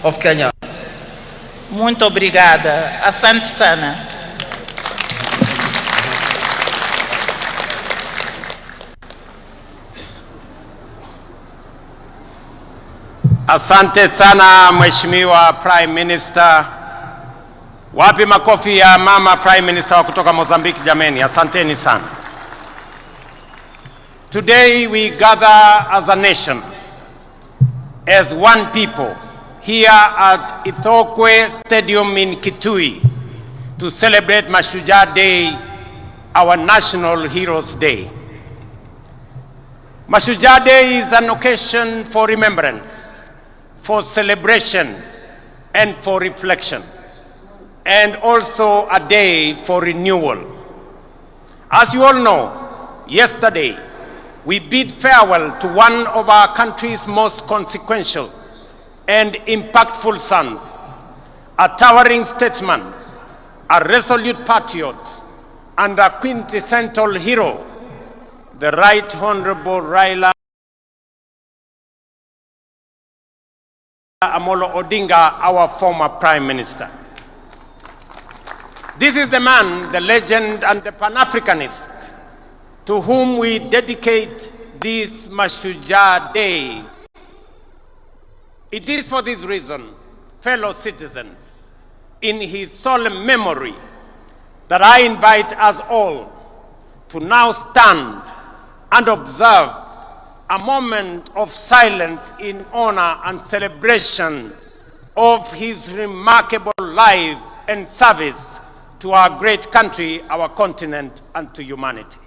of Kenya. Muito obrigada. Asante sana. Asante sana Mheshimiwa Prime Minister. Wapi makofi ya mama Prime Minister wa kutoka Mozambique jameni. Asanteni sana. Today we gather as a nation, as one people, here at Ithookwe Stadium in Kitui to celebrate Mashujaa Day, our National Heroes Day. Mashujaa Day is an occasion for remembrance, for celebration, and for reflection, and also a day for renewal. As you all know, yesterday we bid farewell to one of our country's most consequential and impactful sons, a towering statesman, a resolute patriot, and a quintessential hero, the Right Honorable Raila Amolo Odinga, our former Prime Minister. This is the man, the legend, and the Pan-Africanist to whom we dedicate this Mashujaa Day. It is for this reason, fellow citizens, in his solemn memory, that I invite us all to now stand and observe a moment of silence in honor and celebration of his remarkable life and service to our great country, our continent, and to humanity.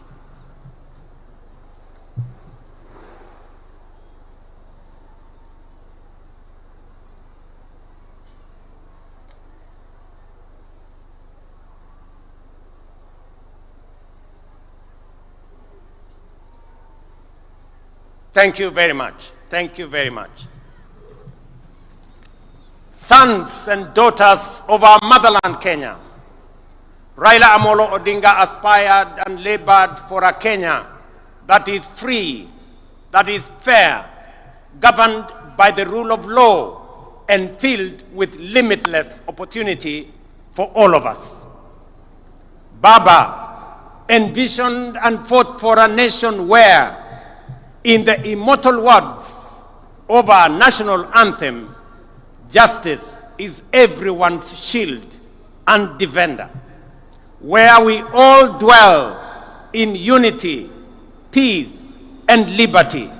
Thank you very much. Thank you very much. Sons and daughters of our motherland, Kenya, Raila Amolo Odinga aspired and labored for a Kenya that is free, that is fair, governed by the rule of law, and filled with limitless opportunity for all of us. Baba envisioned and fought for a nation where, in the immortal words of our national anthem, justice is everyone's shield and defender, where we all dwell in unity, peace, and liberty,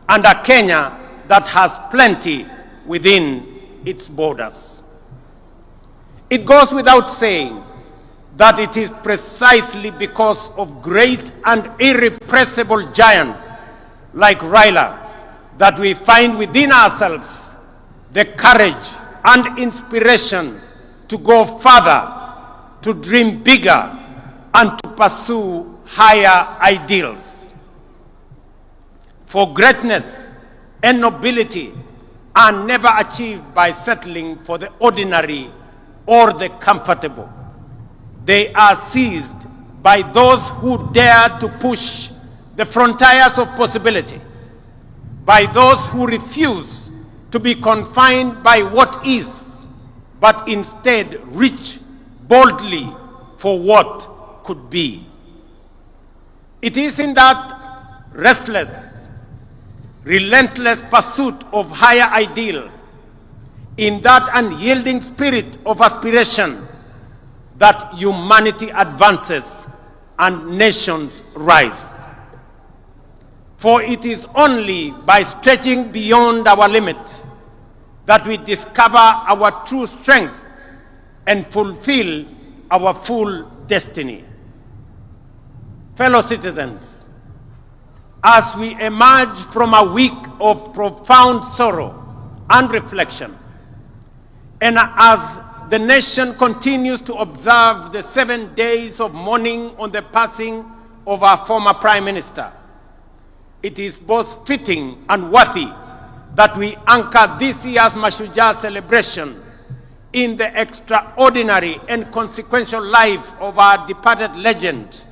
and a Kenya that has plenty within its borders. It goes without saying that it is precisely because of great and irrepressible giants like Raila that we find within ourselves the courage and inspiration to go further, to dream bigger, and to pursue higher ideals. For greatness and nobility are never achieved by settling for the ordinary or the comfortable. They are seized by those who dare to push the frontiers of possibility, by those who refuse to be confined by what is, but instead reach boldly for what could be. It is in that restless, relentless pursuit of higher ideal, in that unyielding spirit of aspiration, that humanity advances and nations rise. For it is only by stretching beyond our limit that we discover our true strength and fulfill our full destiny. Fellow citizens, as we emerge from a week of profound sorrow and reflection, and as the nation continues to observe the 7 days of mourning on the passing of our former Prime Minister, it is both fitting and worthy that we anchor this year's Mashujaa celebration in the extraordinary and consequential life of our departed legend,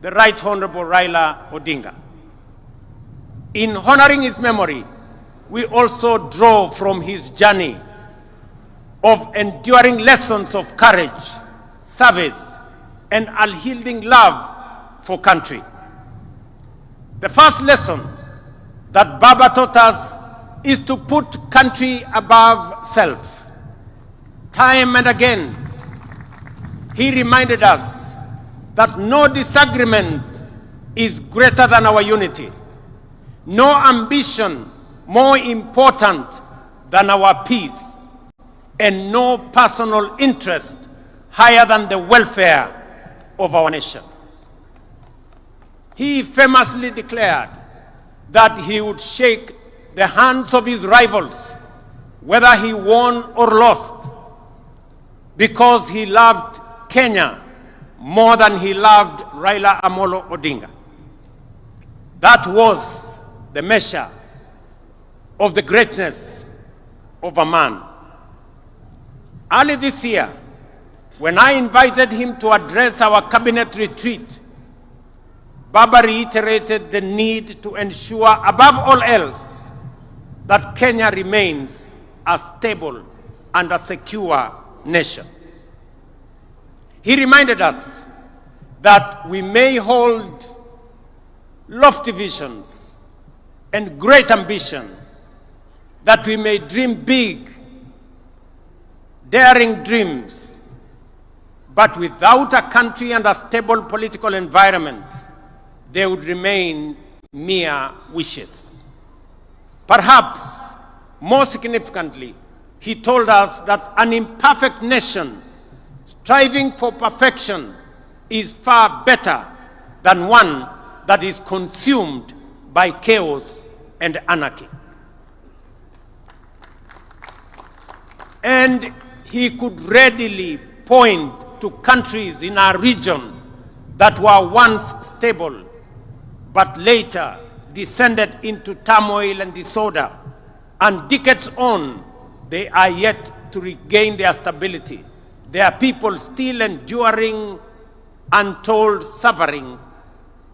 the Right Honorable Raila Odinga. In honoring his memory, we also draw from his journey of enduring lessons of courage, service, and unyielding love for country. The first lesson that Baba taught us is to put country above self. Time and again, he reminded us that no disagreement is greater than our unity, no ambition more important than our peace, and no personal interest higher than the welfare of our nation. He famously declared that he would shake the hands of his rivals, whether he won or lost, because he loved Kenya more than he loved Raila Amolo Odinga. That was the measure of the greatness of a man. Early this year, when I invited him to address our cabinet retreat, Baba reiterated the need to ensure, above all else, that Kenya remains a stable and a secure nation. He reminded us that we may hold lofty visions and great ambition, that we may dream big, daring dreams, but without a country and a stable political environment, they would remain mere wishes. Perhaps, more significantly, he told us that an imperfect nation striving for perfection is far better than one that is consumed by chaos and anarchy. And he could readily point to countries in our region that were once stable, but later descended into turmoil and disorder, and decades on, they are yet to regain their stability. There are people still enduring untold suffering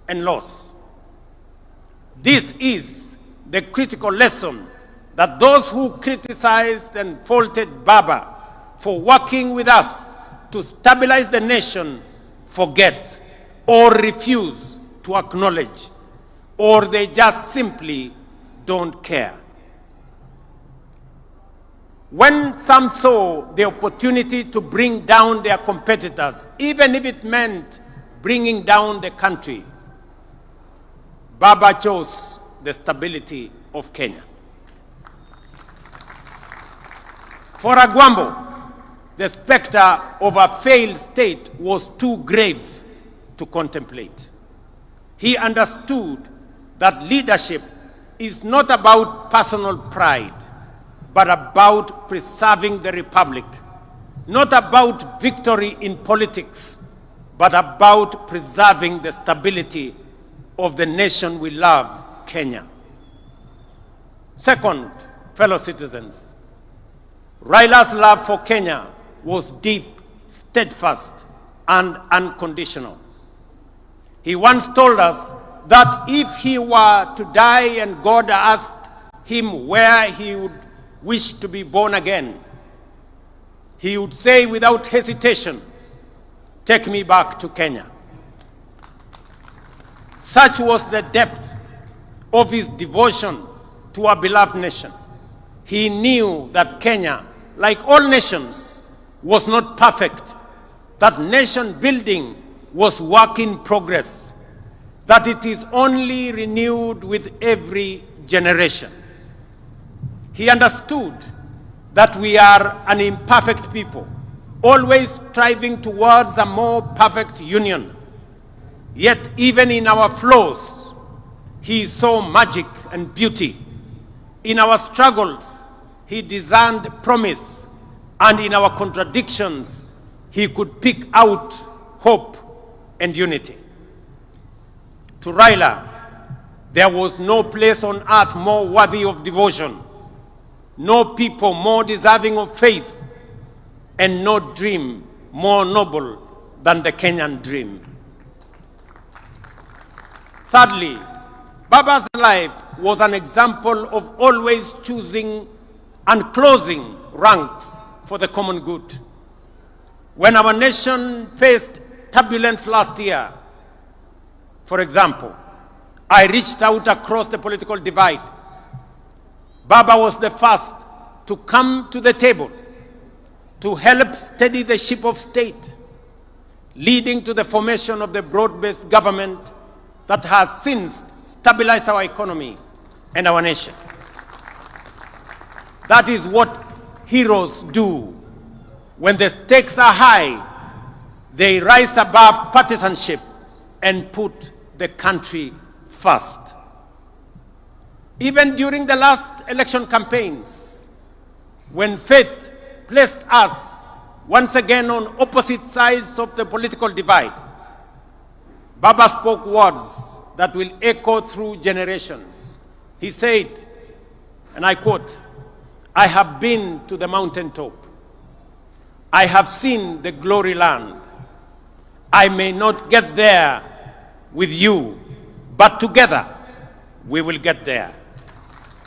and loss. This is the critical lesson that those who criticized and faulted Baba for working with us to stabilize the nation forget or refuse to acknowledge, or they just simply don't care. When some saw the opportunity to bring down their competitors, even if it meant bringing down the country, Baba chose the stability of Kenya. For Agwambo, the specter of a failed state was too grave to contemplate. He understood that leadership is not about personal pride, but about preserving the republic, not about victory in politics, but about preserving the stability of the nation we love, Kenya. Second, fellow citizens, Raila's love for Kenya was deep, steadfast, and unconditional. He once told us that if he were to die and God asked him where he would wish to be born again, he would say without hesitation, "Take me back to Kenya." Such was the depth of his devotion to our beloved nation. He knew that Kenya, like all nations, was not perfect, that nation building was work in progress, that it is only renewed with every generation. He understood that we are an imperfect people, always striving towards a more perfect union. Yet even in our flaws, he saw magic and beauty. In our struggles, he discerned promise, and in our contradictions, he could pick out hope and unity. To Raila, there was no place on earth more worthy of devotion, no people more deserving of faith, and no dream more noble than the Kenyan dream. Thirdly, Baba's life was an example of always choosing and closing ranks for the common good. When our nation faced turbulence last year, for example, I reached out across the political divide. Baba was the first to come to the table to help steady the ship of state, leading to the formation of the broad-based government that has since stabilized our economy and our nation. That is what heroes do. When the stakes are high, they rise above partisanship and put the country first. Even during the last election campaigns, when faith placed us once again on opposite sides of the political divide, Baba spoke words that will echo through generations. He said, and I quote, "I have been to the mountaintop. I have seen the glory land. I may not get there with you, but together we will get there."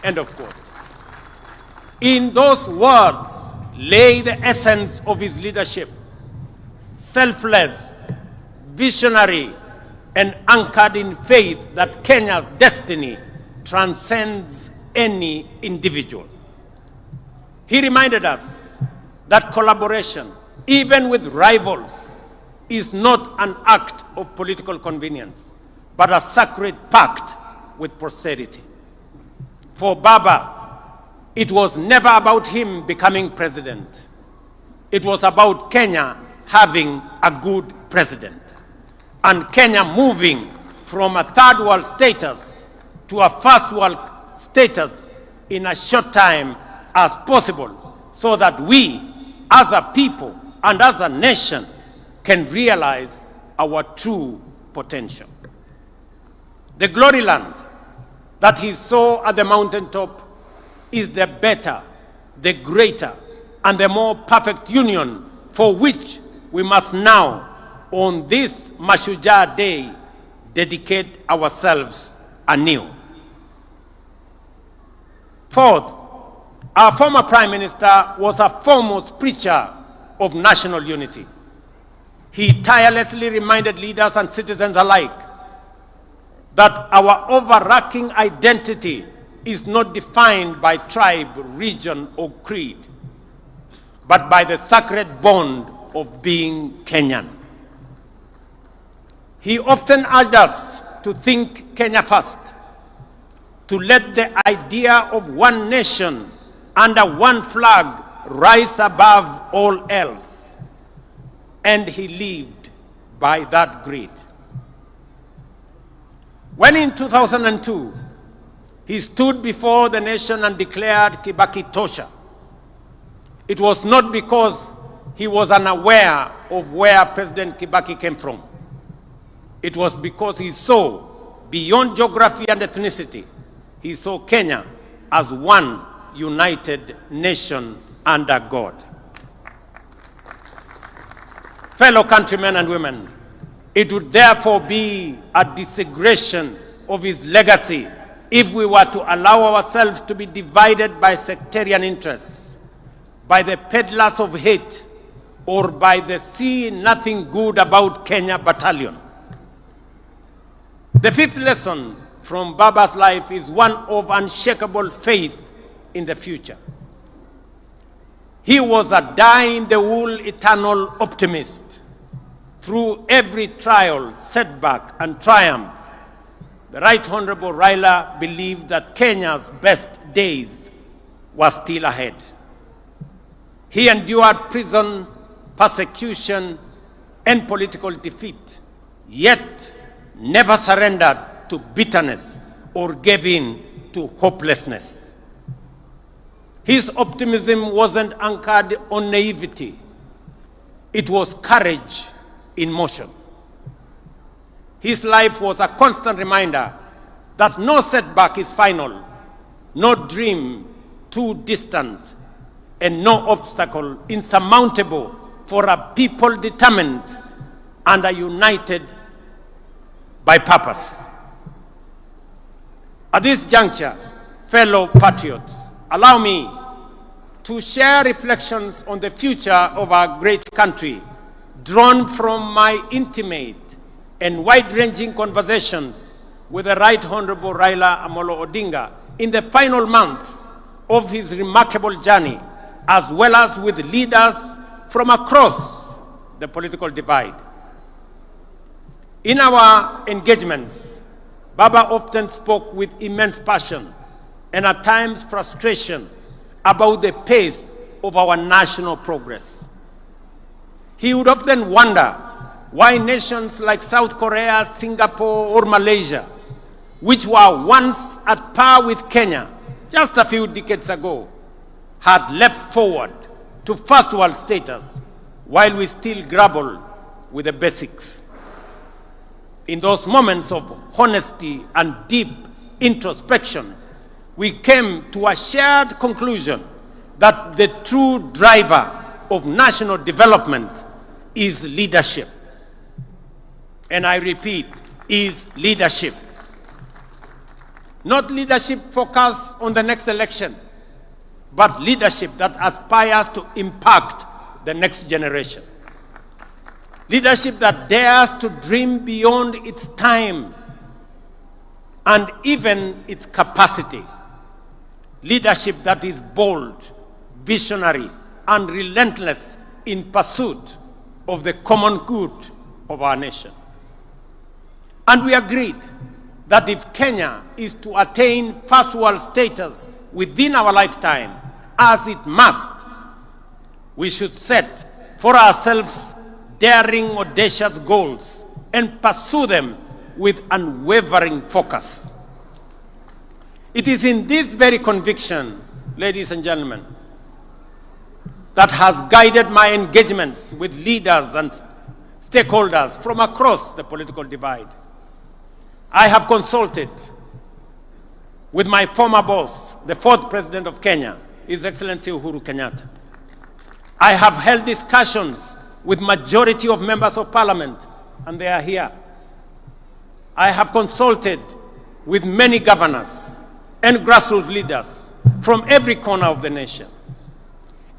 End of quote. In those words lay the essence of his leadership: selfless, visionary, and anchored in faith that Kenya's destiny transcends any individual. He reminded us that collaboration, even with rivals, is not an act of political convenience, but a sacred pact with posterity. For Baba, it was never about him becoming president. It was about Kenya having a good president, and Kenya moving from a third world status to a first world status in a short time as possible, so that we, as a people and as a nation, can realize our true potential. The glory land that he saw at the mountaintop is the better, the greater, and the more perfect union for which we must now, on this Mashujaa Day, dedicate ourselves anew. Fourth, our former Prime Minister was a foremost preacher of national unity. He tirelessly reminded leaders and citizens alike that our overarching identity is not defined by tribe, region, or creed, but by the sacred bond of being Kenyan. He often urged us to think Kenya first, to let the idea of one nation under one flag rise above all else. And he lived by that creed. When in 2002, he stood before the nation and declared Kibaki Tosha, it was not because he was unaware of where President Kibaki came from. It was because he saw, beyond geography and ethnicity, he saw Kenya as one united nation under God. Fellow countrymen and women, it would therefore be a desecration of his legacy if we were to allow ourselves to be divided by sectarian interests, by the peddlers of hate, or by the see nothing good about Kenya battalion. The fifth lesson from Baba's life is one of unshakable faith in the future. He was a die-in-the-wool eternal optimist. Through every trial, setback, and triumph, the Right Honorable Raila believed that Kenya's best days were still ahead. He endured prison, persecution, and political defeat, yet never surrendered to bitterness or gave in to hopelessness. His optimism wasn't anchored on naivety. It was courage in motion. His life was a constant reminder that no setback is final, no dream too distant, and no obstacle insurmountable for a people determined and united by purpose. At this juncture, fellow patriots, allow me to share reflections on the future of our great country, drawn from my intimate and wide-ranging conversations with the Right Honorable Raila Amolo Odinga in the final months of his remarkable journey, as well as with leaders from across the political divide. In our engagements, Baba often spoke with immense passion and at times frustration about the pace of our national progress. He would often wonder why nations like South Korea, Singapore, or Malaysia, which were once at par with Kenya just a few decades ago, had leapt forward to first world status while we still grapple with the basics. In those moments of honesty and deep introspection, we came to a shared conclusion that the true driver of national development is leadership. And I repeat, is leadership. Not leadership focused on the next election, but leadership that aspires to impact the next generation. Leadership that dares to dream beyond its time and even its capacity. Leadership that is bold, visionary, and relentless in pursuit of the common good of our nation. And we agreed that if Kenya is to attain first world status within our lifetime, as it must, we should set for ourselves daring, audacious goals and pursue them with unwavering focus. It is in this very conviction, ladies and gentlemen, that has guided my engagements with leaders and stakeholders from across the political divide. I have consulted with my former boss, the fourth President of Kenya, His Excellency Uhuru Kenyatta. I have held discussions with majority of members of parliament, and they are here. I have consulted with many governors and grassroots leaders from every corner of the nation.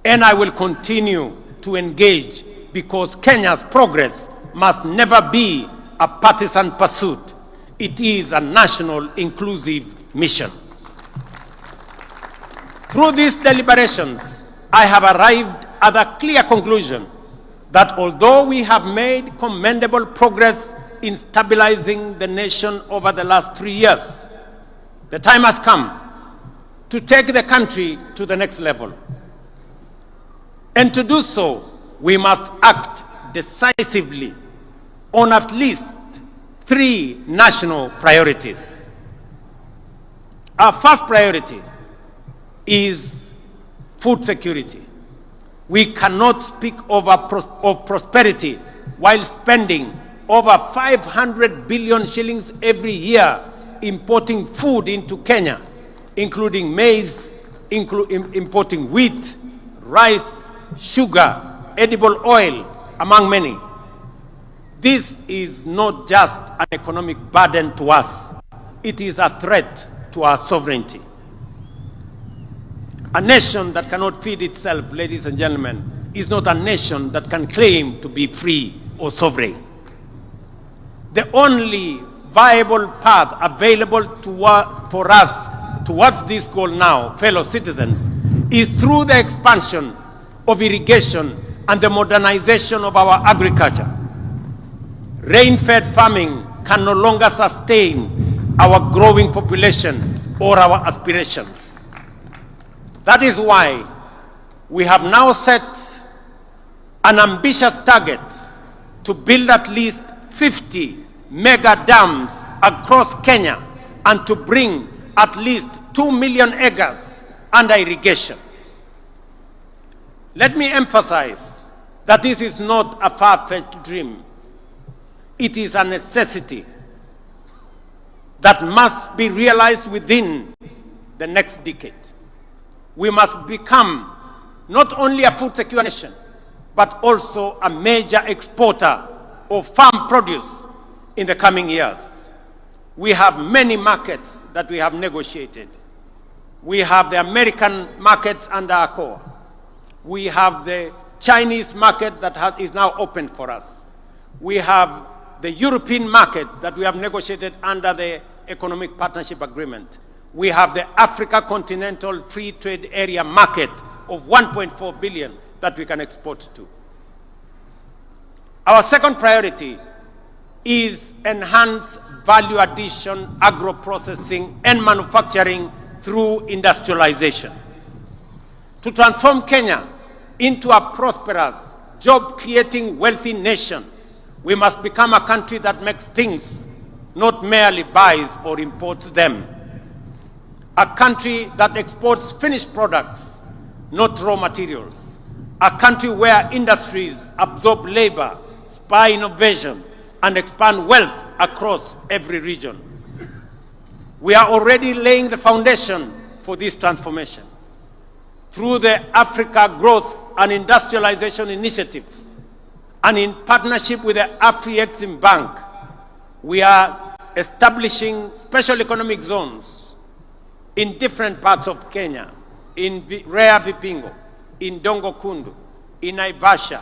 And I will continue to engage because Kenya's progress must never be a partisan pursuit. It is a national inclusive mission. Through these deliberations, I have arrived at a clear conclusion that although we have made commendable progress in stabilizing the nation over the last 3 years, the time has come to take the country to the next level. And to do so, we must act decisively on at least 3 national priorities. Our first priority is food security. We cannot speak of prosperity while spending over 500 billion shillings every year importing food into Kenya, including maize, importing wheat, rice, sugar, edible oil, among many. This is not just an economic burden to us. It is a threat to our sovereignty. A nation that cannot feed itself, ladies and gentlemen, is not a nation that can claim to be free or sovereign. The only viable path available for us towards this goal now, fellow citizens, is through the expansion of irrigation and the modernization of our agriculture. Rain-fed farming can no longer sustain our growing population or our aspirations. That is why we have now set an ambitious target to build at least 50 mega dams across Kenya and to bring at least 2 million acres under irrigation. Let me emphasize that this is not a far-fetched dream. It is a necessity that must be realized within the next decade. We must become not only a food-secure nation, but also a major exporter of farm produce in the coming years. We have many markets that we have negotiated. We have the American markets under ACOA. We have the Chinese market that is now open for us. We have the European market that we have negotiated under the Economic Partnership Agreement. We have the Africa Continental Free Trade Area market of 1.4 billion that we can export to. Our second priority is enhance value addition, agro-processing, and manufacturing through industrialization. To transform Kenya into a prosperous, job-creating, wealthy nation, we must become a country that makes things, not merely buys or imports them. A country that exports finished products, not raw materials. A country where industries absorb labor, spur innovation, and expand wealth across every region. We are already laying the foundation for this transformation. Through the Africa Growth and Industrialization Initiative, and in partnership with the Afri-Exim Bank, we are establishing special economic zones in different parts of Kenya, in Rea Vipingo, in Dongo Kundu, in Naivasha,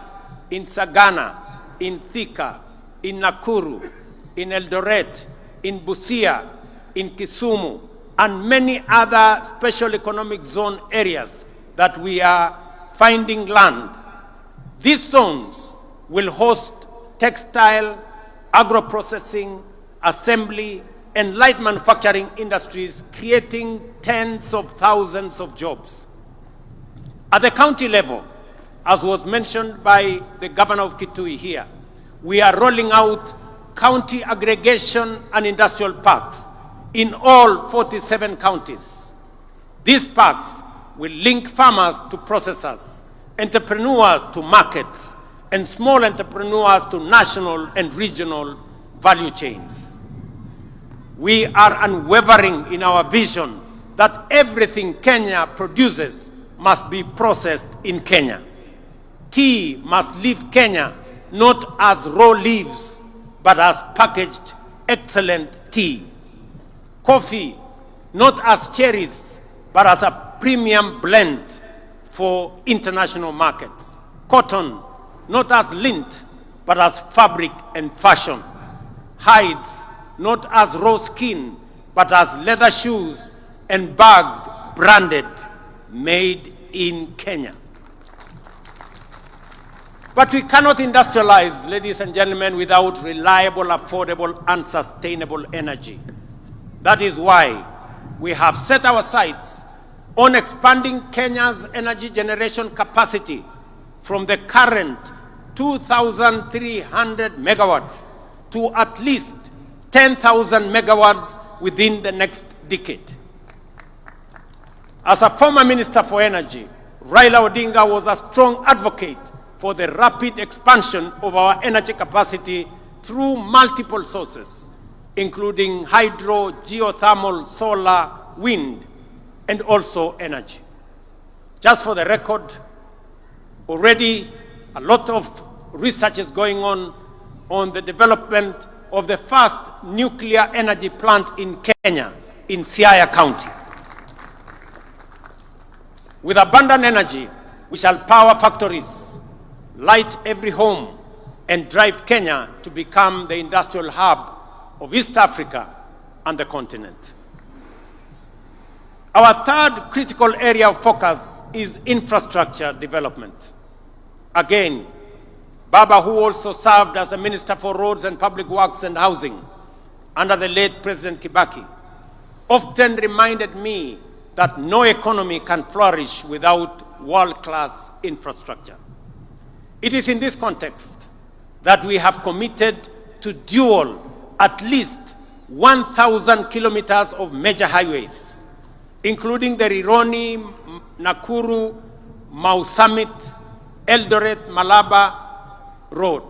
in Sagana, in Thika, in Nakuru, in Eldoret, in Busia, in Kisumu, and many other special economic zone areas that we are finding land. These zones will host textile, agro-processing, assembly, and light manufacturing industries, creating tens of thousands of jobs. At the county level, as was mentioned by the governor of Kitui here, we are rolling out county aggregation and industrial parks in all 47 counties. These parks will link farmers to processors, entrepreneurs to markets, and small entrepreneurs to national and regional value chains. We are unwavering in our vision that everything Kenya produces must be processed in Kenya. Tea must leave Kenya not as raw leaves, but as packaged excellent tea. Coffee, not as cherries, but as a premium blend for international markets. Cotton, not as lint, but as fabric and fashion. Hides, not as raw skin, but as leather shoes and bags branded, made in Kenya. But we cannot industrialize, ladies and gentlemen, without reliable, affordable, and sustainable energy. That is why we have set our sights on expanding Kenya's energy generation capacity from the current 2,300 megawatts to at least 10,000 megawatts within the next decade. As a former Minister for Energy, Raila Odinga was a strong advocate for the rapid expansion of our energy capacity through multiple sources, including hydro, geothermal, solar, wind, and also energy. Just for the record, already a lot of research is going on the development of the first nuclear energy plant in Kenya, in Siaya County. With abundant energy, we shall power factories, light every home, and drive Kenya to become the industrial hub of East Africa and the continent. Our third critical area of focus is infrastructure development. Again, Baba, who also served as a Minister for Roads and Public Works and Housing under the late President Kibaki, often reminded me that no economy can flourish without world-class infrastructure. It is in this context that we have committed to dual at least 1,000 kilometers of major highways, including the Rironi, Nakuru, Mau Summit, Eldoret, Malaba Road,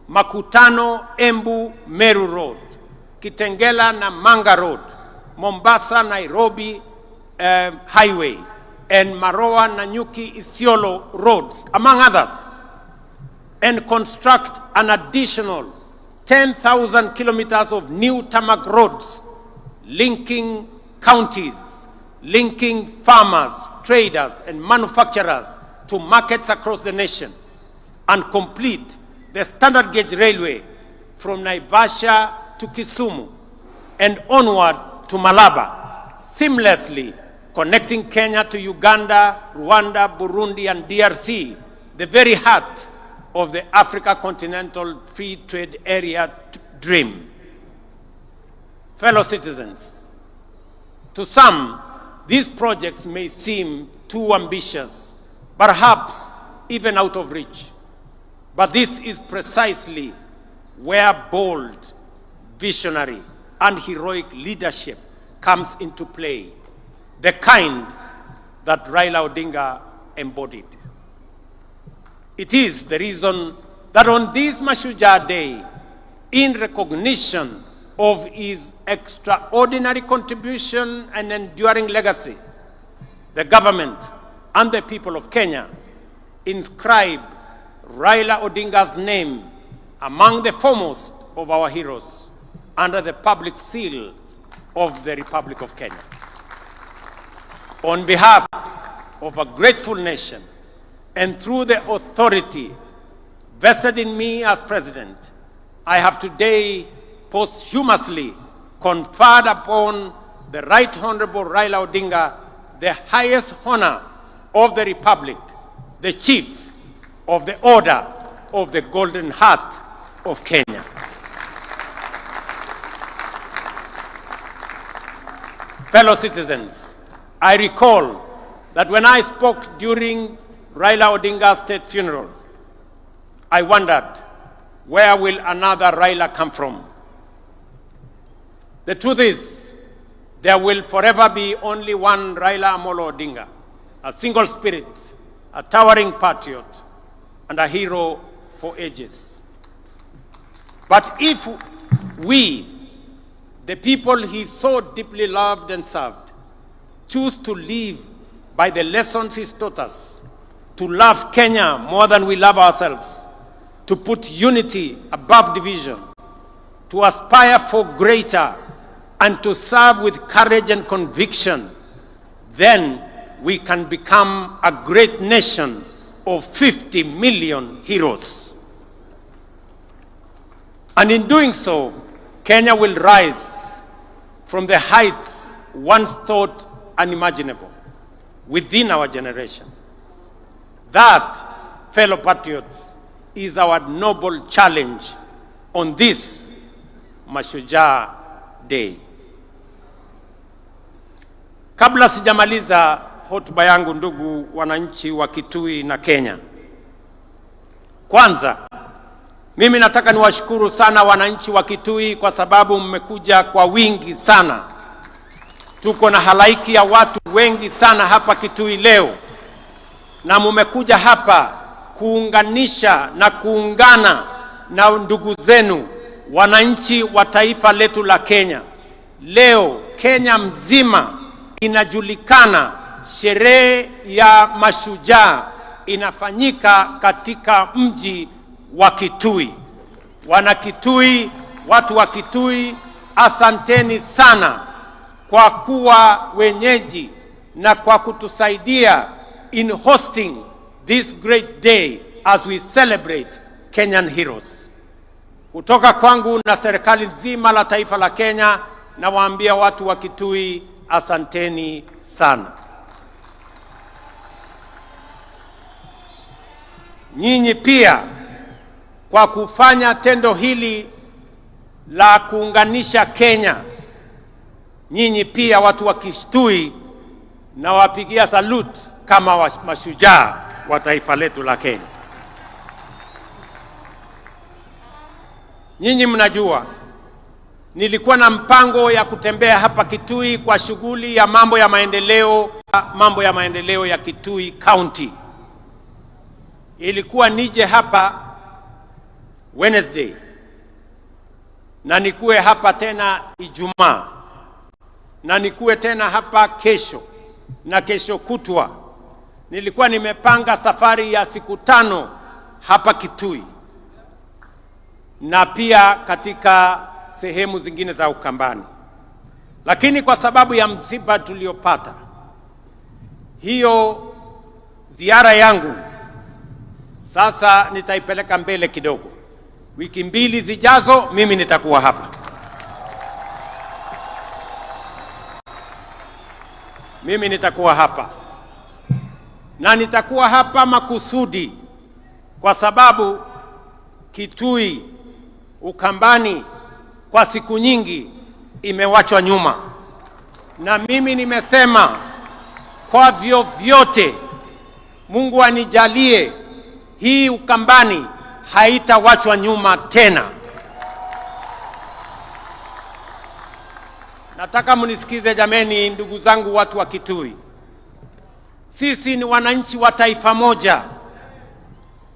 Makutano, Embu, Meru Road, Kitengela, Namanga Road, Mombasa, Nairobi Highway, and Maroa, Nanyuki, Isiolo roads, among others, and construct an additional 10,000 kilometers of new tarmac roads linking counties, linking farmers, traders, and manufacturers to markets across the nation and complete the standard gauge railway from Naivasha to Kisumu and onward to Malaba, seamlessly connecting Kenya to Uganda, Rwanda, Burundi, and DRC, the very heart of the Africa Continental Free Trade Area dream. Fellow citizens, to some, these projects may seem too ambitious, perhaps even out of reach. But this is precisely where bold, visionary, and heroic leadership comes into play, the kind that Raila Odinga embodied. It is the reason that on this Mashujaa Day, in recognition of his extraordinary contribution and enduring legacy, the government and the people of Kenya inscribe Raila Odinga's name among the foremost of our heroes under the public seal of the Republic of Kenya. On behalf of a grateful nation and through the authority vested in me as president, I have today posthumously conferred upon the Right Honorable Raila Odinga the highest honor of the Republic, the Chief of the Order of the Golden Heart of Kenya. Fellow citizens, I recall that when I spoke during Raila Odinga's state funeral, I wondered, where will another Raila come from? The truth is, there will forever be only one Raila Amolo Odinga, a single spirit, a towering patriot, and a hero for ages. But if we, the people he so deeply loved and served, choose to live by the lessons he taught us, to love Kenya more than we love ourselves, to put unity above division, to aspire for greater, and to serve with courage and conviction, then we can become a great nation of 50 million heroes. And in doing so, Kenya will rise from the heights once thought unimaginable within our generation. That, fellow patriots, is our noble challenge on this Mashujaa Day. Kabla sijamaliza hotuba yangu, ndugu wananchi wa Kitui na Kenya, kwanza mimi nataka niwashukuru sana wananchi wa Kitui kwa sababu mmekuja kwa wingi sana. Tuko na halaiki ya watu wengi sana hapa Kitui leo, na mmekuja hapa kuunganisha na kuungana na ndugu zenu wananchi wa taifa letu la Kenya. Leo Kenya mzima inajulikana, sherehe ya Mashujaa inafanyika katika mji wa Kitui. Wana Kitui, watu wa Kitui, asanteni sana kwa kuwa wenyeji na kwa kutusaidia in hosting this great day as we celebrate Kenyan heroes. Kutoka kwangu na serikali nzima la taifa la Kenya, nawaambia watu wa Kitui, asanteni sana. Nyinyi pia kwa kufanya tendo hili la kuunganisha Kenya, nyinyi pia watu wa Kitui na wapigia salute kama mashujaa wa taifa letu la Kenya. Nyinyi mnajua nilikuwa na mpango ya kutembea hapa Kitui kwa shughuli ya mambo ya maendeleo ya Kitui County. Ilikuwa nije hapa Wednesday na nikuwe hapa tena Ijumaa, na nikuwe tena hapa kesho na kesho kutwa. Nilikuwa nimepanga safari ya siku 5 hapa Kitui na pia katika sehemu zingine za Ukambani. Lakini kwa sababu ya msiba tuliopata, hiyo ziara yangu sasa nitaipeleka mbele kidogo. Wiki 2 zijazo mimi nitakuwa hapa. Mimi nitakuwa hapa. Na nitakuwa hapa makusudi kwa sababu Kitui, Ukambani kwa siku nyingi imewachwa nyuma. Na mimi nimesema kwa vyovyote Mungu anijalie hii Ukambani haitawachwa nyuma tena. Nataka munisikize jameni, ndugu zangu watu wa Kitui. Sisi ni wananchi wa taifa moja.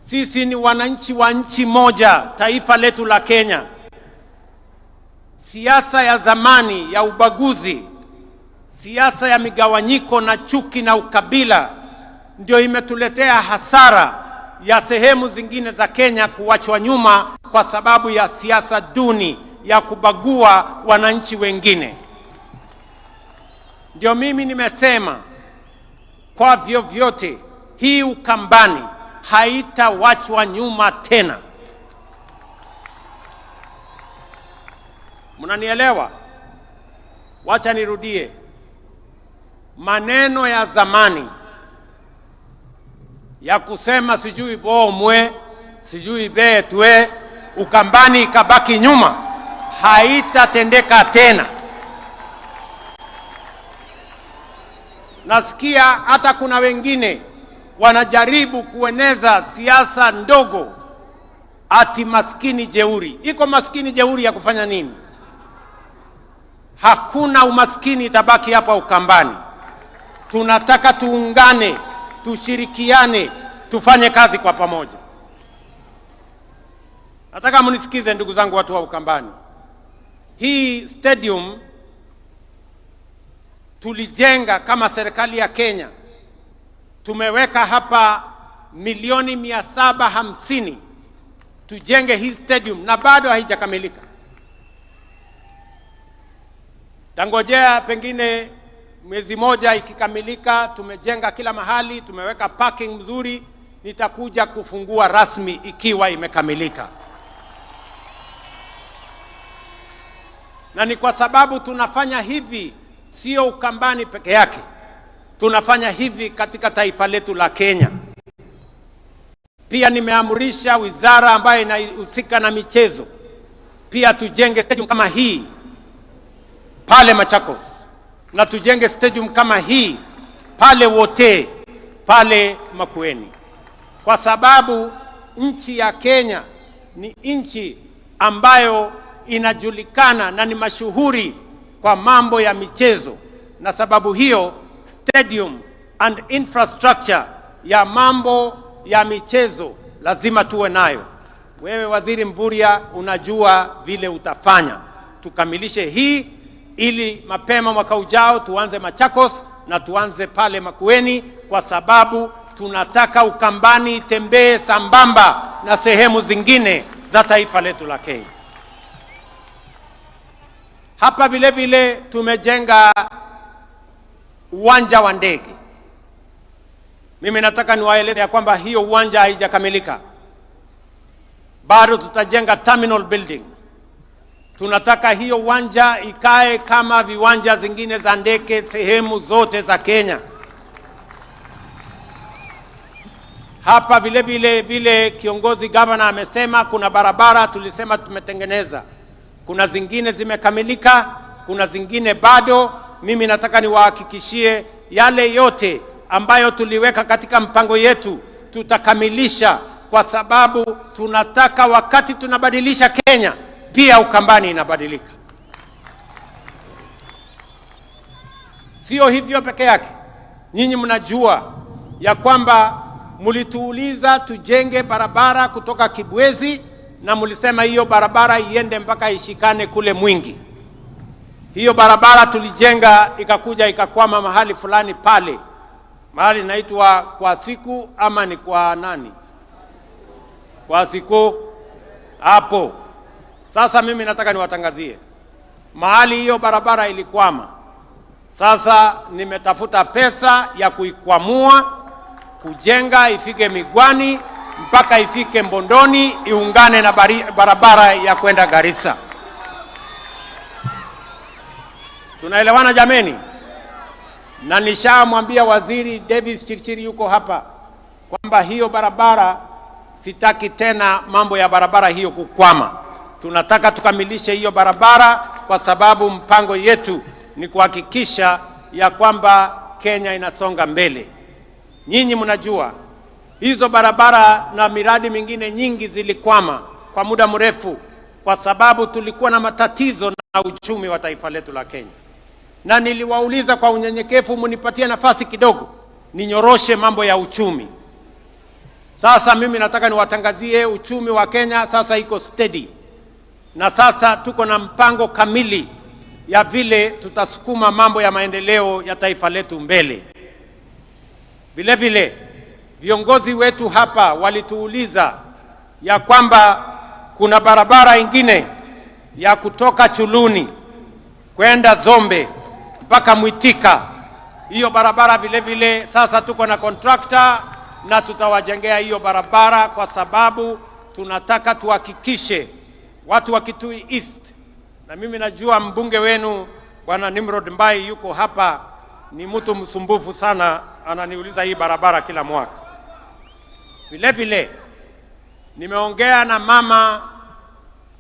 Sisi ni wananchi wa nchi moja, taifa letu la Kenya. Siasa ya zamani ya ubaguzi, siasa ya migawanyiko na chuki na ukabila ndio imetuletea hasara ya sehemu zingine za Kenya kuachwa nyuma kwa sababu ya siasa duni ya kubagua wananchi wengine. Ndio mimi nimesema kwa vyovyote hii Ukambani haitawachwa nyuma tena. Mnanielewa? Wacha nirudie. Maneno ya zamani ya kusema sijui bomwe, sijui betwe, Ukambani ikabaki nyuma, haitatendeka tena. Nasikia hata kuna wengine wanajaribu kueneza siasa ndogo ati maskini jeuri. Iko maskini jeuri ya kufanya nini? Hakuna umaskini itabaki hapa Ukambani. Tunataka tuungane, tushirikiane, tufanye kazi kwa pamoja. Nataka munisikize ndugu zangu watu wa Ukambani. Hii stadium tulijenga kama serikali ya Kenya. Tumeweka hapa milioni 750 tujenge hii stadium na bado haijakamilika. Tangojea pengine mwezi moja ikikamilika, tumejenga kila mahali, tumeweka parking mzuri, nitakuja kufungua rasmi ikiwa imekamilika. Na ni kwa sababu tunafanya hivi sio Ukambani peke yake. Tunafanya hivi katika taifa letu la Kenya. Pia nimeamrisha wizara ambayo inahusika na michezo pia tujenge stadium kama hii pale Machakos, na tujenge stadium kama hii pale Wote, pale Makueni. Kwa sababu nchi ya Kenya ni nchi ambayo inajulikana na ni mashuhuri kwa mambo ya michezo, na sababu hiyo stadium and infrastructure ya mambo ya michezo lazima tuwe nayo. Wewe Waziri Mburia unajua vile utafanya. Tukamilishe hii ili mapema mwaka ujao tuanze Machakos na tuanze pale Makueni, kwa sababu tunataka Ukambani itembee sambamba na sehemu zingine za taifa letu la Kenya. Hapa vile vile tumejenga uwanja wa ndege. Mimi nataka niwaeleze ya kwamba hiyo uwanja haijakamilika. Bado tutajenga terminal building. Tunataka hiyo uwanja ikae kama viwanja zingine za ndege sehemu zote za Kenya. Hapa vile kiongozi governor amesema kuna barabara tulisema tumetengeneza. Kuna zingine zimekamilika, kuna zingine bado. Mimi nataka niwahakikishie yale yote ambayo tuliweka katika mpango yetu tutakamilisha, kwa sababu tunataka wakati tunabadilisha Kenya pia Ukambani inabadilika. Sio hivyo peke yake. Nyinyi mnajua ya kwamba mulituuliza tujenge barabara kutoka Kibwezi na mulisema hiyo barabara iende mpaka ishikane kule Mwingi. Hiyo barabara tulijenga ikakuja ikakwama mahali fulani pale. Mahali inaitwa kwa siku ama ni kwa nani? Kwa siku hapo. Sasa mimi nataka niwatangazie. Mahali hiyo barabara ilikwama. Sasa nimetafuta pesa ya kuikwamua kujenga ifike Migwani mpaka ifike Mbondoni, iungane na barabara ya kwenda Garissa. Tunaelewana jameni? Na nishamwambia Waziri Davis Chirchiri yuko hapa kwamba hiyo barabara sitaki tena mambo ya barabara hiyo kukwama. Tunataka tukamilishe hiyo barabara kwa sababu mpango yetu ni kuhakikisha ya kwamba Kenya inasonga mbele. Nyinyi mnajua hizo barabara na miradi mingine nyingi zilikwama kwa muda mrefu kwa sababu tulikuwa na matatizo na uchumi wa taifa letu la Kenya. Na niliwauliza kwa unyenyekevu, mnipatie nafasi kidogo ninyoroshe mambo ya uchumi. Sasa mimi nataka niwatangazie uchumi wa Kenya sasa iko steady. Na sasa tuko na mpango kamili ya vile tutasukuma mambo ya maendeleo ya taifa letu mbele. Vile vile viongozi wetu hapa walituuliza ya kwamba kuna barabara ingine ya kutoka Chuluni kwenda Zombe mpaka Mwitika. Hiyo barabara vile vile sasa tuko na contractor na tutawajengea hiyo barabara kwa sababu tunataka tuhakikishe watu wa Kitui East, na mimi najua mbunge wenu Bwana Nimrod Mbai yuko hapa, ni mtu msumbufu sana, ananiuliza hii barabara kila mwaka. Vile vile nimeongea na mama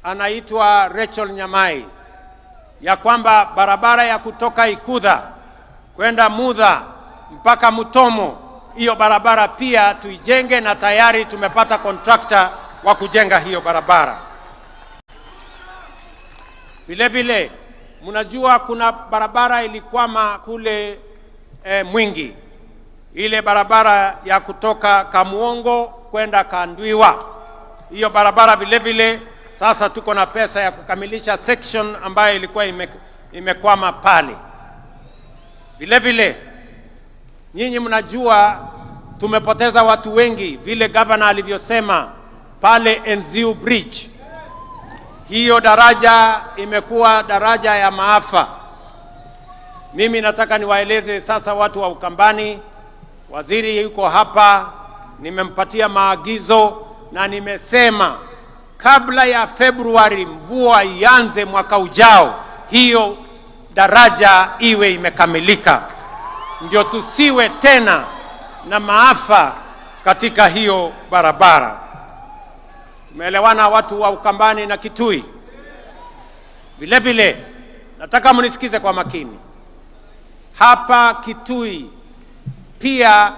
anaitwa Rachel Nyamai ya kwamba barabara ya kutoka Ikudha kwenda Mudha mpaka Mutomo, hiyo barabara pia tuijenge, na tayari tumepata contractor wa kujenga hiyo barabara. Vile vile mnajua kuna barabara ilikwama kule Mwingi, ile barabara ya kutoka Kamuongo kwenda Kandwiwa. Hiyo barabara vile vile sasa tuko na pesa ya kukamilisha section ambayo ilikuwa imekwama pale. Vile vile nyinyi mnajua tumepoteza watu wengi, vile governor alivyosema pale Enziu Bridge. Hiyo daraja imekuwa daraja ya maafa. Mimi nataka niwaeleze sasa watu wa Ukambani, waziri yuko hapa, nimempatia maagizo na nimesema kabla ya Februari mvua ianze mwaka ujao, hiyo daraja iwe imekamilika, ndio tusiwe tena na maafa katika hiyo barabara. Tumeelewana watu wa Ukambani na Kitui? Vile vile nataka mnisikize kwa makini. Hapa Kitui pia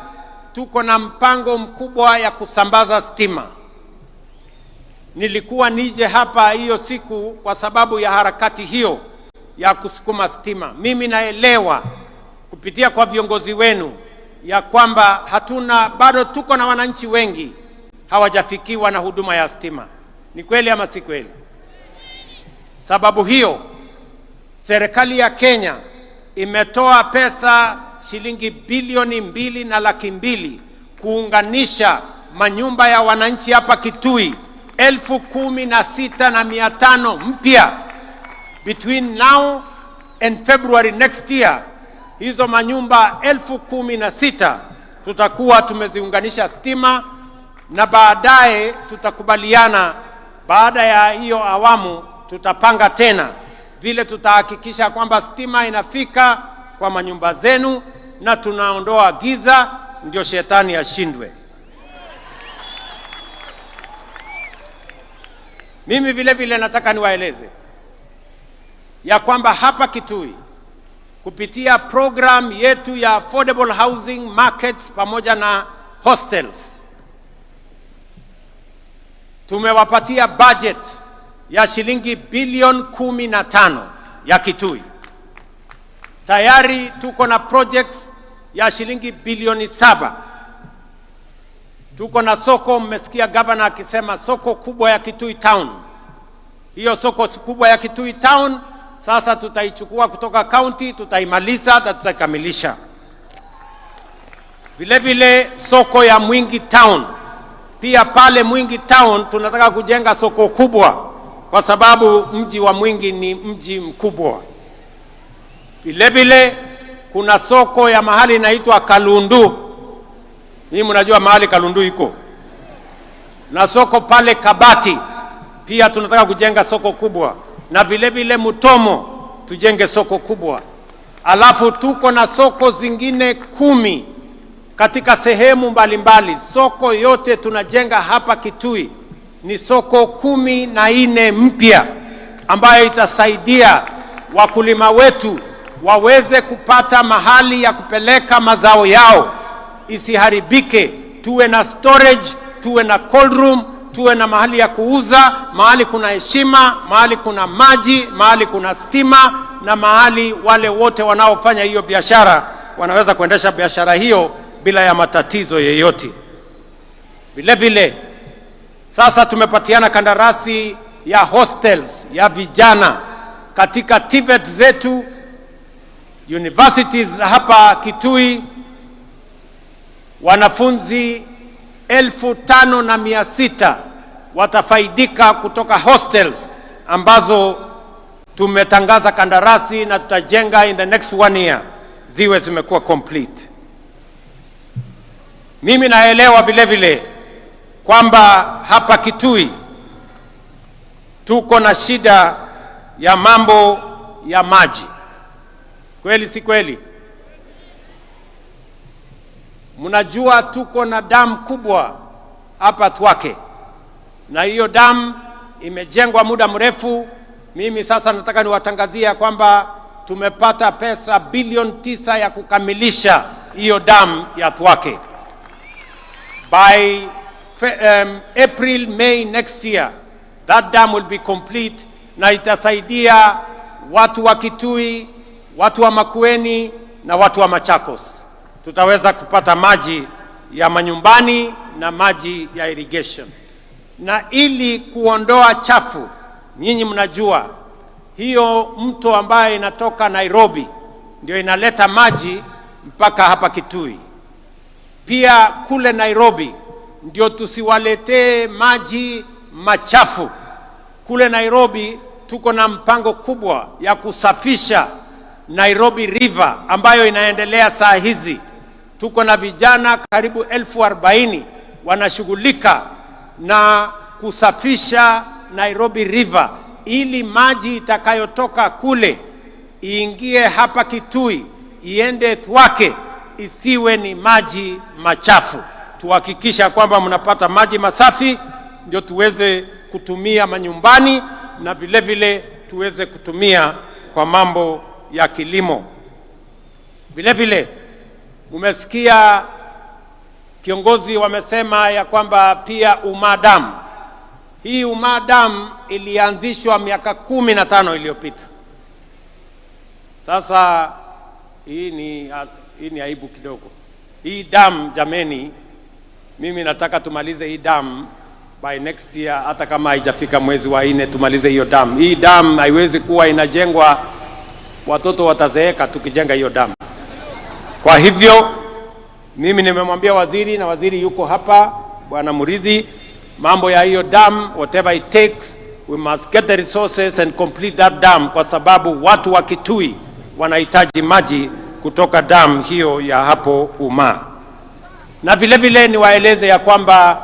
tuko na mpango mkubwa ya kusambaza stima. Nilikuwa nije hapa hiyo siku kwa sababu ya harakati hiyo ya kusukuma stima. Mimi naelewa kupitia kwa viongozi wenu ya kwamba bado tuko na wananchi wengi hawajafikiwa na huduma ya stima. Ni kweli ama si kweli? Sababu hiyo serikali ya Kenya imetoa pesa shilingi bilioni 2.2 kuunganisha manyumba ya wananchi hapa Kitui 16,500 mpya between now and February next year. Hizo manyumba 16,000 tutakuwa tumeziunganisha stima, na baadaye tutakubaliana, baada ya hiyo awamu tutapanga tena vile tutahakikisha kwamba stima inafika kwa manyumba zenu na tunaondoa giza, ndio shetani ashindwe. Mimi vile vile nataka niwaeleze ya kwamba hapa Kitui kupitia program yetu ya affordable housing markets pamoja na hostels tumewapatia budget ya shilingi bilioni 15 ya Kitui. Tayari tuko na projects ya shilingi bilioni 7. Tuko na soko, mmesikia governor akisema soko kubwa ya Kitui Town. Hiyo soko kubwa ya Kitui Town sasa tutaichukua kutoka county, tutaimaliza na tutakamilisha. Vile vile soko ya Mwingi Town, pia pale Mwingi Town tunataka kujenga soko kubwa kwa sababu mji wa Mwingi ni mji mkubwa. Vile vile kuna soko ya mahali inaitwa Kalundu. Hii mnajua mahali Kalundu iko. Na soko pale Kabati pia tunataka kujenga soko kubwa, na vile vile Mutomo tujenge soko kubwa. Alafu tuko na soko zingine 10 katika sehemu mbalimbali. Soko yote tunajenga hapa Kitui ni soko 14 mpya ambayo itasaidia wakulima wetu waweze kupata mahali ya kupeleka mazao yao isiharibike. Tuwe na storage, tuwe na cold room, tuwe na mahali ya kuuza, mahali kuna heshima, mahali kuna maji, mahali kuna stima, na mahali wale wote wanaofanya hiyo biashara wanaweza kuendesha biashara hiyo bila ya matatizo yeyote. Vile vile sasa tumepatiana kandarasi ya hostels ya vijana katika TVET zetu, universities hapa Kitui. Wanafunzi 5,600 watafaidika kutoka hostels ambazo tumetangaza kandarasi na tutajenga in the next 1 year ziwe zimekuwa complete. Mimi naelewa vile vile kwamba hapa Kitui tuko na shida ya mambo ya maji. Kweli si kweli? Mnajua tuko na damu kubwa hapa Ithookwe, na hiyo damu imejengwa muda mrefu. Mimi sasa nataka niwatangazia kwamba tumepata pesa bilioni 9 ya kukamilisha hiyo damu ya Ithookwe. By April, May next year, that dam will be complete, na itasaidia watu wa Kitui, watu wa Makueni na watu wa Machakos. Tutaweza kupata maji ya manyumbani na maji ya irrigation. Na ili kuondoa chafu, nyinyi mnajua hiyo mto ambaye inatoka Nairobi ndio inaleta maji mpaka hapa Kitui. Pia kule Nairobi ndio tusiwaletee maji machafu. Kule Nairobi tuko na mpango kubwa ya kusafisha Nairobi River ambayo inaendelea saa hizi. Tuko na vijana karibu 40,000 wanashughulika na kusafisha Nairobi River ili maji itakayotoka kule iingie hapa Kitui, iende Ithookwe, isiwe ni maji machafu. Tuhakikisha kwamba mnapata maji masafi ndio tuweze kutumia manyumbani na vile vile tuweze kutumia kwa mambo ya kilimo. Vile vile umesikia kiongozi wamesema ya kwamba pia Dam. Hii Dam ilianzishwa miaka 15 iliyopita. Sasa hii ni aibu kidogo. Hii dam jameni, mimi nataka tumalize hii dam by next year, hata kama haijafika mwezi wa 4 tumalize hiyo dam. Hii dam haiwezi kuwa inajengwa watoto watazeeka tukijenga hiyo dam. Kwa hivyo mimi nimemwambia waziri, na waziri yuko hapa, Bwana Muridhi, mambo ya hiyo dam, whatever it takes, we must get the resources and complete that dam, kwa sababu watu wa Kitui wanahitaji maji kutoka dam hiyo ya hapo Na vile vile niwaeleze ya kwamba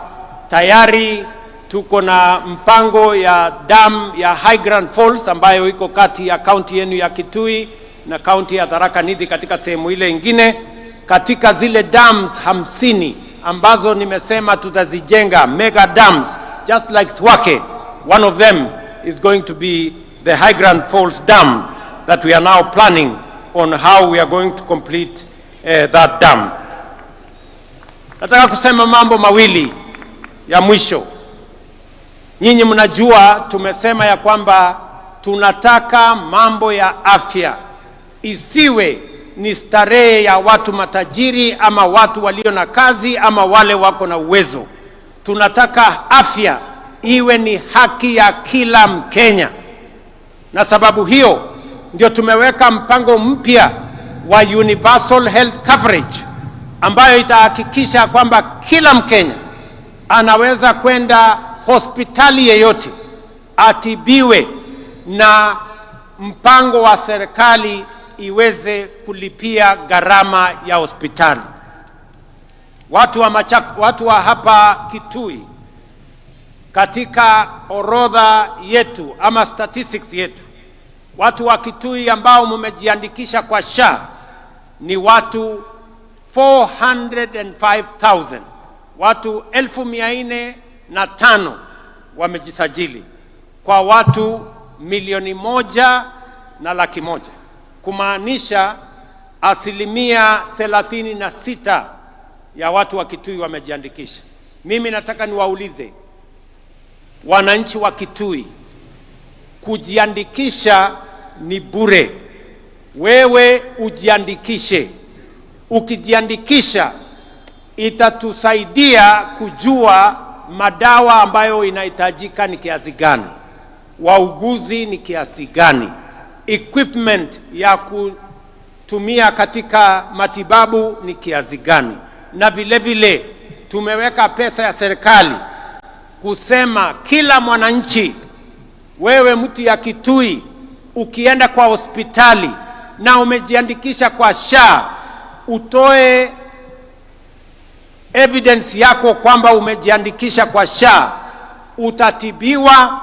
tayari tuko na mpango ya dam ya High Grand Falls ambayo iko kati ya kaunti yenu ya Kitui na kaunti ya Tharaka Nithi katika sehemu ile ingine. Katika zile dams 50 ambazo nimesema tutazijenga, mega dams just like Ithookwe, one of them is going to be the High Grand Falls Dam that we are now planning on how we are going to complete that dam. Nataka kusema mambo mawili ya mwisho. Nyinyi mnajua tumesema ya kwamba tunataka mambo ya afya isiwe ni starehe ya watu matajiri ama watu walio na kazi ama wale wako na uwezo. Tunataka afya iwe ni haki ya kila Mkenya. Na sababu hiyo ndio tumeweka mpango mpya wa universal health coverage ambayo itahakikisha kwamba kila Mkenya anaweza kwenda hospitali yeyote atibiwe na mpango wa serikali iweze kulipia gharama ya hospitali. watu wa hapa Kitui, katika orodha yetu ama statistics yetu, watu wa Kitui ambao mmejiandikisha kwa SHA ni watu 405,000. Watu 405,000 wamejisajili kwa watu 1,100,000, kumaanisha 36% ya watu wa Kitui wamejiandikisha. Mimi nataka niwaulize wananchi wa Kitui, kujiandikisha ni bure. Wewe ujiandikishe. Ukijiandikisha itatusaidia kujua madawa ambayo inahitajika ni kiasi gani, wauguzi ni kiasi gani, equipment ya kutumia katika matibabu ni kiasi gani, na vile vile tumeweka pesa ya serikali kusema kila mwananchi, wewe mtu ya Kitui, ukienda kwa hospitali na umejiandikisha kwa SHA, utoe evidence yako kwamba umejiandikisha kwa SHA, utatibiwa,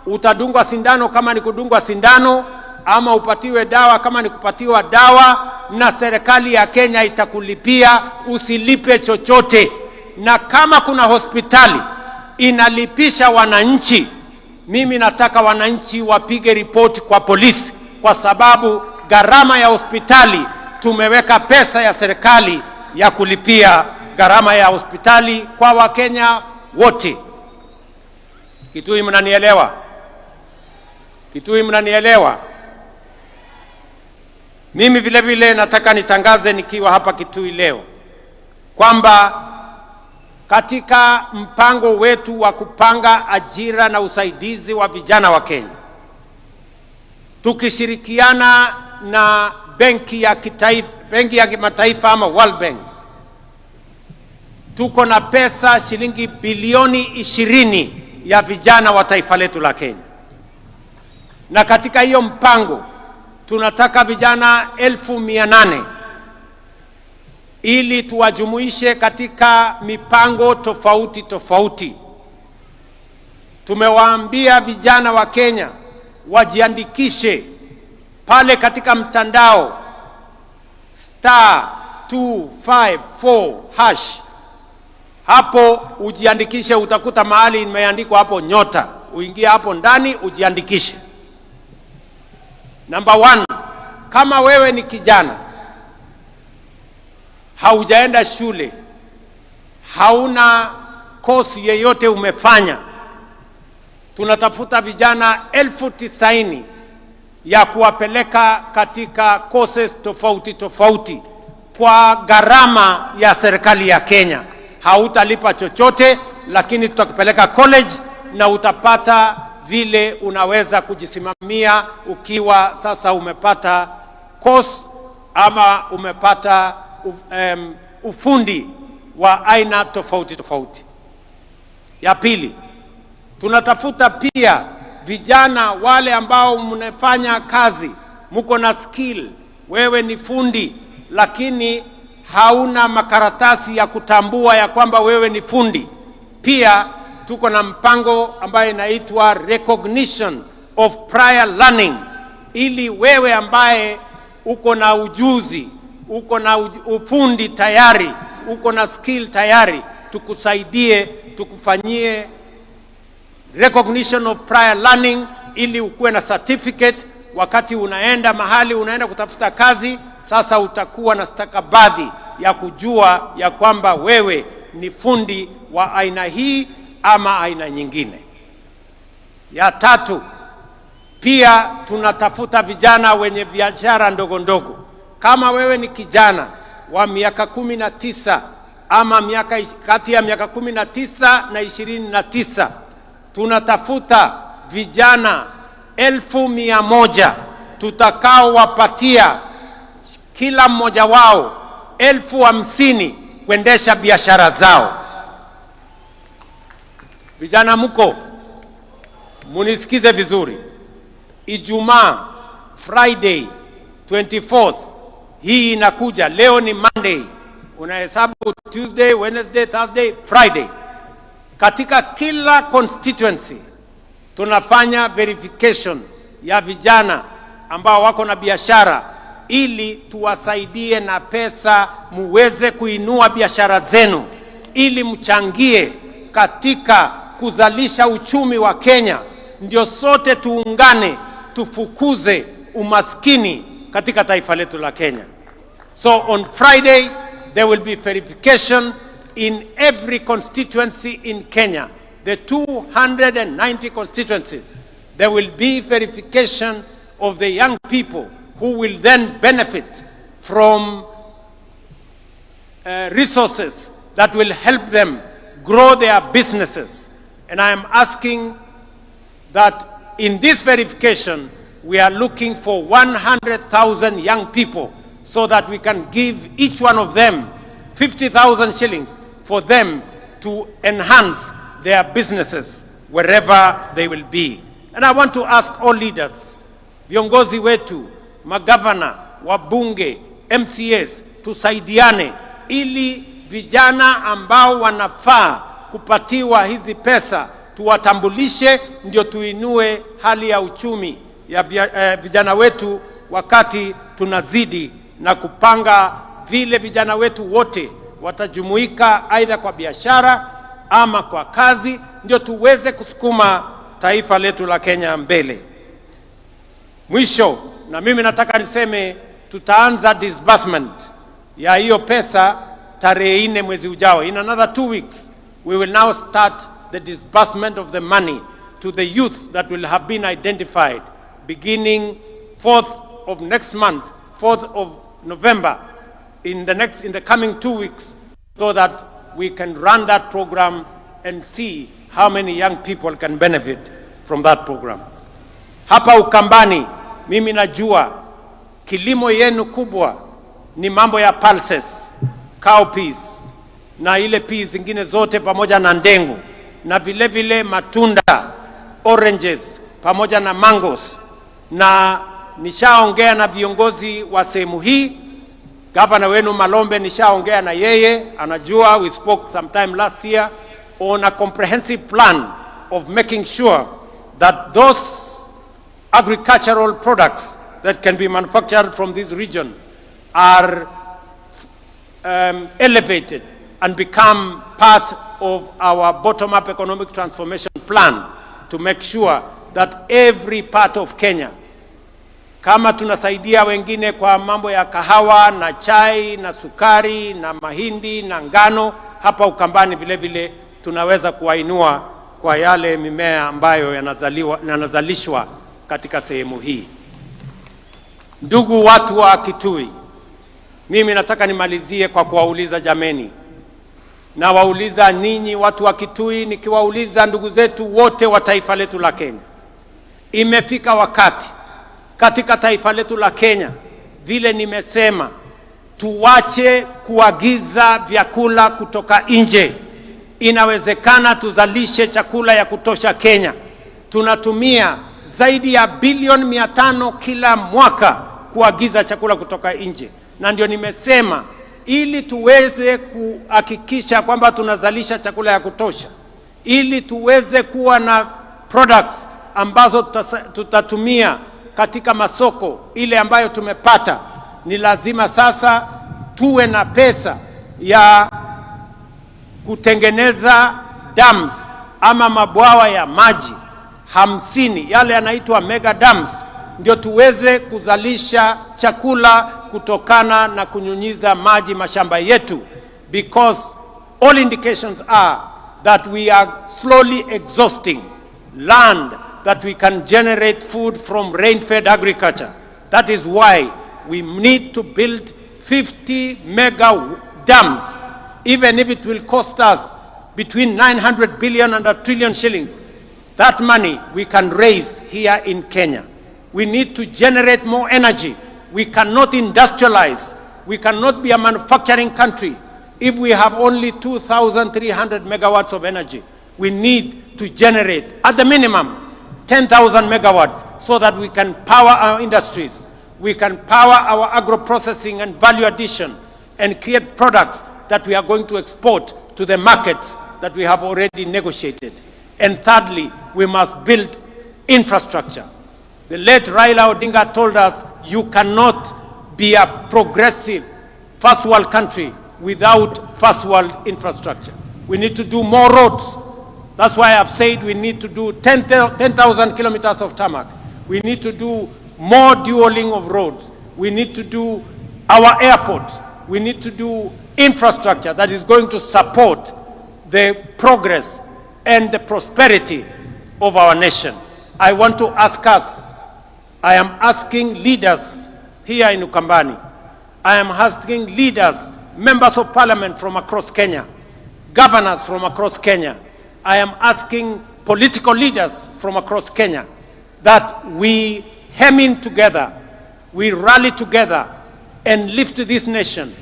utadungwa sindano kama ni kudungwa sindano, ama upatiwe dawa kama ni kupatiwa dawa, na serikali ya Kenya itakulipia, usilipe chochote. Na kama kuna hospitali inalipisha wananchi, mimi nataka wananchi wapige report kwa polisi, kwa sababu gharama ya hospitali tumeweka pesa ya serikali ya kulipia gharama ya hospitali kwa Wakenya wote. Kitui mnanielewa? Kitui mnanielewa? Mimi vile vile nataka nitangaze nikiwa hapa Kitui leo kwamba katika mpango wetu wa kupanga ajira na usaidizi wa vijana wa Kenya, tukishirikiana na benki ya kimataifa ama World Bank, tuko na pesa shilingi bilioni 20 ya vijana wa taifa letu la Kenya. Na katika hiyo mpango tunataka vijana 800,000 ili tuwajumuishe katika mipango tofauti tofauti. Tumewaambia vijana wa Kenya wajiandikishe pale katika mtandao *254#. Hapo ujiandikishe, utakuta mahali imeandikwa hapo nyota, uingie hapo ndani ujiandikishe. Number 1, kama wewe ni kijana, haujaenda shule, hauna kosi yeyote umefanya, tunatafuta vijana 90,000 ya kuwapeleka katika courses tofauti tofauti kwa gharama ya serikali ya Kenya. Hautalipa chochote, lakini tutakupeleka college na utapata vile unaweza kujisimamia ukiwa sasa umepata course ama umepata ufundi wa aina tofauti tofauti. Ya pili, tunatafuta pia vijana wale ambao mnafanya kazi, mko na skill, wewe ni fundi lakini hauna makaratasi ya kutambua ya kwamba wewe ni fundi. Pia tuko na mpango ambayo inaitwa recognition of prior learning, ili wewe ambaye uko na ujuzi, uko na ufundi tayari, uko na skill tayari, tukusaidie, tukufanyie recognition of prior learning ili ukuwe na certificate. Wakati unaenda mahali unaenda kutafuta kazi, sasa utakuwa na stakabadhi ya kujua ya kwamba wewe ni fundi wa aina hii ama aina nyingine. Ya tatu, pia tunatafuta vijana wenye biashara ndogo ndogo. Kama wewe ni kijana wa miaka 19 ama kati ya miaka 19 na 29, tunatafuta vijana 1,100 tutakao wapatia kila mmoja wao 50,000 kuendesha biashara zao. Vijana mko, munisikize vizuri. Ijumaa, Friday 24th, hii inakuja, leo ni Monday, unahesabu Tuesday, Wednesday, Thursday, Friday. Katika kila constituency tunafanya verification ya vijana ambao wako na biashara ili tuwasaidie na pesa muweze kuinua biashara zenu ili mchangie katika kuzalisha uchumi wa Kenya. Ndio sote tuungane tufukuze umaskini katika taifa letu la Kenya. So on Friday there will be verification in every constituency in Kenya. The 290 constituencies, there will be verification of the young people who will then benefit from resources that will help them grow their businesses. And I am asking that in this verification, we are looking for 100,000 young people so that we can give each one of them 50,000 shillings for them to enhance their businesses wherever they will be. And I want to ask all leaders, viongozi wetu, magavana, wabunge, MCAs, tusaidiane ili vijana ambao wanafaa kupatiwa hizi pesa tuwatambulishe, ndio tuinue hali ya uchumi ya vijana wetu wakati tunazidi na kupanga vile vijana wetu wote watajumuika aidha kwa biashara ama kwa kazi, ndio tuweze kusukuma taifa letu la Kenya mbele. Mwisho, na mimi nataka niseme tutaanza disbursement ya hiyo pesa tarehe 4 mwezi ujao. In another 2 weeks we will now start the disbursement of the money to the youth that will have been identified beginning 4th of next month, 4th of November, in the coming 2 weeks, so that we can run that program and see how many young people can benefit from that program. Hapa Ukambani, mimi najua kilimo yenu kubwa ni mambo ya pulses, cowpeas, na ile peas zingine zote pamoja na ndengu, na vile vile matunda, oranges, pamoja na mangoes. Na nishaongea na viongozi wa sehemu hii, Governor wenu Malombe nishaongea na yeye, anajua we spoke sometime last year on a comprehensive plan of making sure that those agricultural products that can be manufactured from this region are elevated and become part of our bottom-up economic transformation plan to make sure that every part of Kenya, kama tunasaidia wengine kwa mambo ya kahawa na chai na sukari na mahindi na ngano, hapa Ukambani vile vile tunaweza kuwainua kwa yale mimea ambayo yanazalishwa katika sehemu hii. Ndugu watu wa Kitui, mimi nataka nimalizie kwa kuwauliza jameni. Na wauliza ninyi watu wa Kitui, nikiwauliza ndugu zetu wote wa taifa letu la Kenya. Imefika wakati katika taifa letu la Kenya, vile nimesema, tuwache kuagiza vyakula kutoka nje. Inawezekana tuzalishe chakula ya kutosha Kenya. Tunatumia zaidi ya bilioni 500 kila mwaka kuagiza chakula kutoka nje. Na ndio nimesema ili tuweze kuhakikisha kwamba tunazalisha chakula ya kutosha, ili tuweze kuwa na products ambazo tutatumia katika masoko ile ambayo tumepata, ni lazima sasa tuwe na pesa ya kutengeneza dams ama mabwawa ya maji 50, yale yanaitwa mega dams, ndio tuweze kuzalisha chakula kutokana na kunyunyiza maji mashamba yetu, because all indications are that we are slowly exhausting land that we can generate food from rain-fed agriculture. That is why we need to build 50 mega dams, even if it will cost us between 900 billion and 1 trillion shillings. That money we can raise here in Kenya. We need to generate more energy. We cannot industrialize. We cannot be a manufacturing country if we have only 2,300 megawatts of energy. We need to generate, at the minimum, 10,000 megawatts so that we can power our industries. We can power our agro-processing and value addition and create products that we are going to export to the markets that we have already negotiated. And thirdly, we must build infrastructure. The late Raila Odinga told us, you cannot be a progressive first world country without first world infrastructure. We need to do more roads. That's why I've said we need to do 10,000 kilometers of tarmac. We need to do more dualing of roads. We need to do our airports. We need to do infrastructure that is going to support the progress and the prosperity of our nation. I want to ask us, I am asking leaders here in Ukambani, I am asking leaders, members of parliament from across Kenya, governors from across Kenya, I am asking political leaders from across Kenya that we hem in together, we rally together and lift this nation.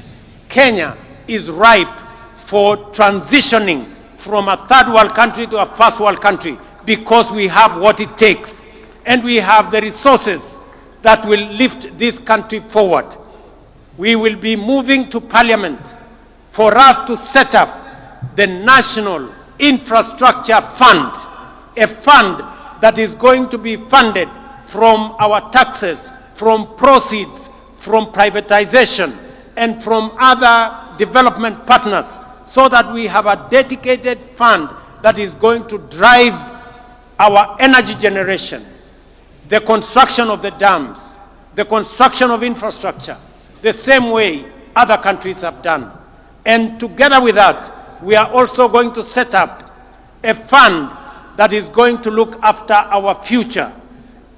Kenya is ripe for transitioning from a third world country to a first world country because we have what it takes and we have the resources that will lift this country forward. We will be moving to parliament for us to set up the National Infrastructure Fund, a fund that is going to be funded from our taxes, from proceeds, from privatization, and from other development partners, so that we have a dedicated fund that is going to drive our energy generation, the construction of the dams, the construction of infrastructure, the same way other countries have done. And together with that, we are also going to set up a fund that is going to look after our future.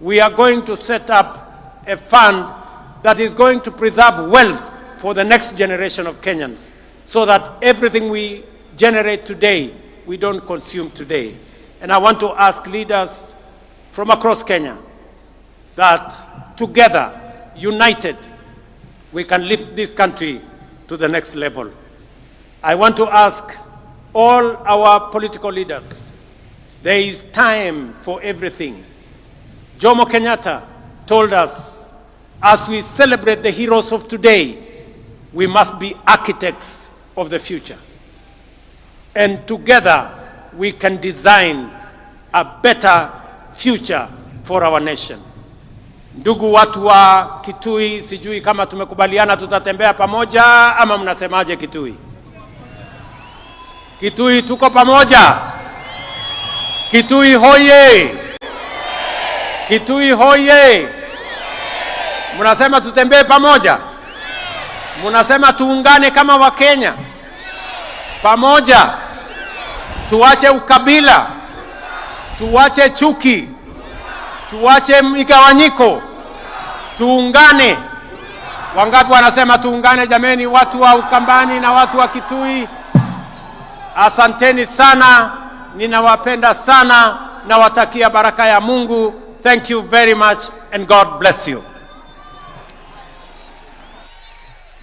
We are going to set up a fund that is going to preserve wealth for the next generation of Kenyans, so that everything we generate today, we don't consume today. And I want to ask leaders from across Kenya that together, united, we can lift this country to the next level. I want to ask all our political leaders, there is time for everything. Jomo Kenyatta told us, as we celebrate the heroes of today, we must be architects of the future. And together, we can design a better future for our nation. Ndugu watu wa Kitui, sijui kama tumekubaliana tutatembea pamoja ama mnasemaje Kitui? Kitui tuko pamoja? Kitui hoye! Kitui hoye! Mnasema tutembee pamoja? Mnasema tuungane kama Wakenya? Pamoja. Tuache ukabila. Tuache chuki. Tuache migawanyiko. Tuungane. Wangapi wanasema tuungane jameni, watu wa Ukambani na watu wa Kitui? Asanteni sana. Ninawapenda sana. Nawatakia baraka ya Mungu. Thank you very much and God bless you.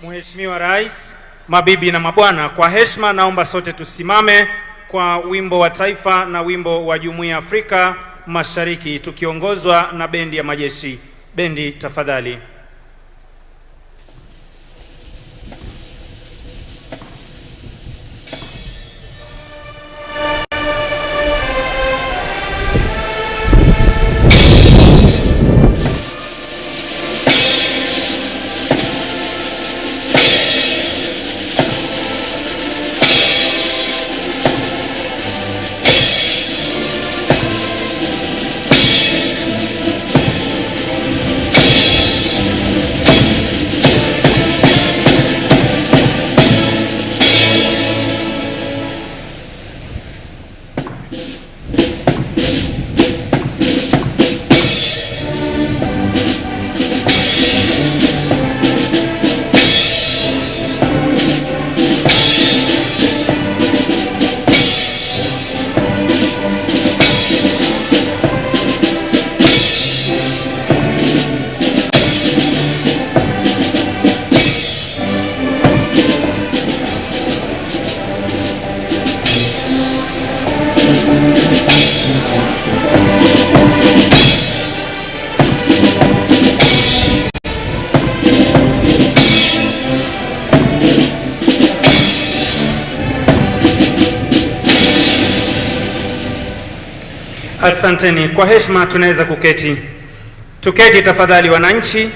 Mheshimiwa Rais, mabibi na mabwana, kwa heshima naomba sote tusimame kwa wimbo wa taifa na wimbo wa Jumuiya ya Afrika Mashariki tukiongozwa na bendi ya majeshi. Bendi tafadhali. Asanteni. Kwa heshima tunaweza kuketi. Tuketi tafadhali wananchi.